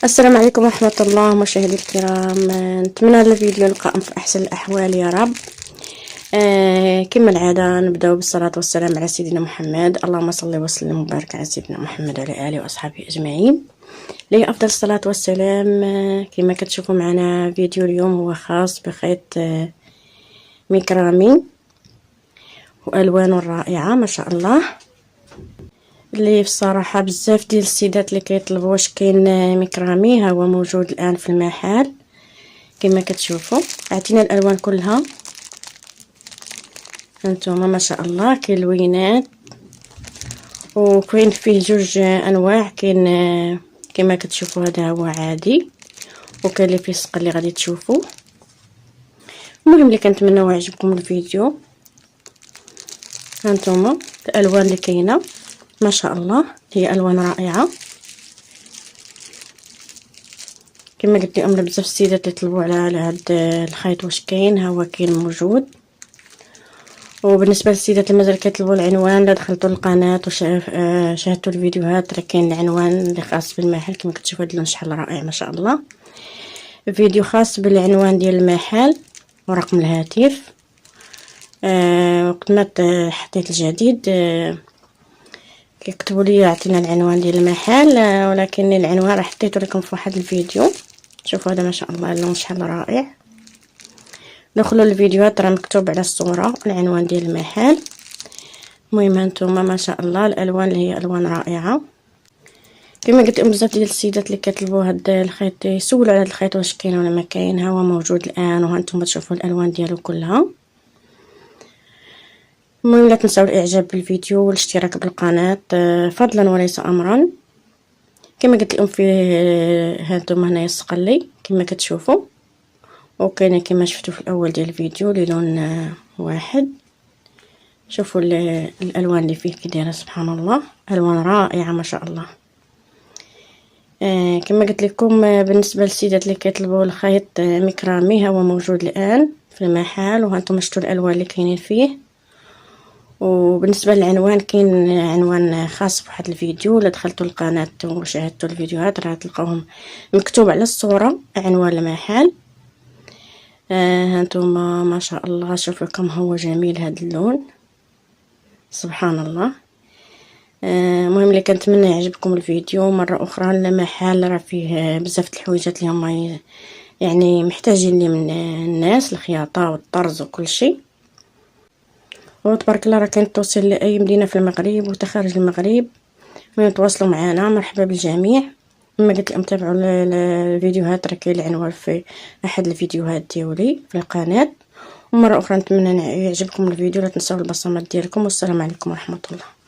السلام عليكم ورحمة الله مشاهدي الكرام. نتمنى الفيديو يلقاكم في أحسن الأحوال يا رب. كما العادة نبدأ بالصلاة والسلام على سيدنا محمد. اللهم صل وسلم وبارك على سيدنا محمد وعلى آله وأصحابه أجمعين. لي أفضل الصلاة والسلام. كما كتشوفوا معنا فيديو اليوم هو خاص بخيط ميكرامي وألوانه رائعة ما شاء الله، اللي بصراحه بزاف ديال السيدات اللي كيطلبوا واش كاين ميكرامي. ها هو موجود الان في المحل كما كتشوفوا. عطينا الالوان كلها هانتوما ما شاء الله. كاين لوينات وكاين فيه جوج انواع. كاين كما كتشوفوا هذا هو عادي، وكاين اللي فيه صقر اللي غادي تشوفوا. المهم اللي كنتمناو يعجبكم الفيديو. هانتوما الالوان اللي كاينه ما شاء الله، هي الوان رائعه كما قلت لكم. بزاف السيدات يطلبوا على هذا الخيط واش كاين. ها هو كاين موجود. وبالنسبه للسيدات اللي مازال كيطلبوا العنوان، لا دخلتوا القناه وشاهدتوا الفيديوهات، راه كاين العنوان اللي خاص بالمحل كما كتشوفوا. هذا اللون شحال رائع ما شاء الله. فيديو خاص بالعنوان ديال المحل ورقم الهاتف. وقت ما حطيت الجديد كيكتبوا لي عطينا العنوان ديال المحل، ولكن العنوان راه حطيته لكم في واحد الفيديو. شوفوا هذا ما شاء الله اللون شحال رائع. دخلوا الفيديوهات راه مكتوب على الصوره العنوان ديال المحل. المهم هانتوما ما شاء الله الالوان اللي هي الوان رائعه كما قلت لكم. بزاف ديال السيدات اللي كيطلبوا هذا الخيط يسولوا على هذا الخيط واش كاين ولا ما كاين. ها هو موجود الان وهانتوما تشوفوا الالوان ديالو كلها. المهم لا تنسوا الاعجاب بالفيديو والاشتراك بالقناه فضلا وليس امرا. كما قلت لكم فيه هانتوما هنايا الصقلي كما كتشوفوا، وكاينه كما شفتوا في الاول ديال الفيديو لون واحد. شوفوا الالوان اللي فيه كي دايره سبحان الله، الوان رائعه ما شاء الله. كما قلت لكم بالنسبه للسيدات اللي كيطلبوا الخيط ميكرامي، هو موجود الان في المحل وهانتم شفتوا الالوان اللي كاينين فيه. وبالنسبه للعنوان كاين عنوان خاص بواحد الفيديو، الا دخلتوا القناه وشاهدتوا الفيديوهات راه تلقاوهم مكتوب على الصوره عنوان المحل. هانتوما ما شاء الله شوفوا كم هو جميل هذا اللون سبحان الله. المهم اللي كنتمنى يعجبكم الفيديو. مره اخرى المحل راه فيه بزاف د الحويجات اللي هما يعني محتاجين لي من الناس، الخياطه والطرز وكل شيء. وتبارك الله راه كاين توصيل لاي مدينه في المغرب وتخارج المغرب. تواصلوا معنا مرحبا بالجميع. كما قلت لكم تابعوا الفيديوهات، راه كاين العنوان في احد الفيديوهات ديالي في القناه. ومره اخرى نتمنى يعجبكم الفيديو. لا تنسوا البصمات ديالكم، والسلام عليكم ورحمه الله.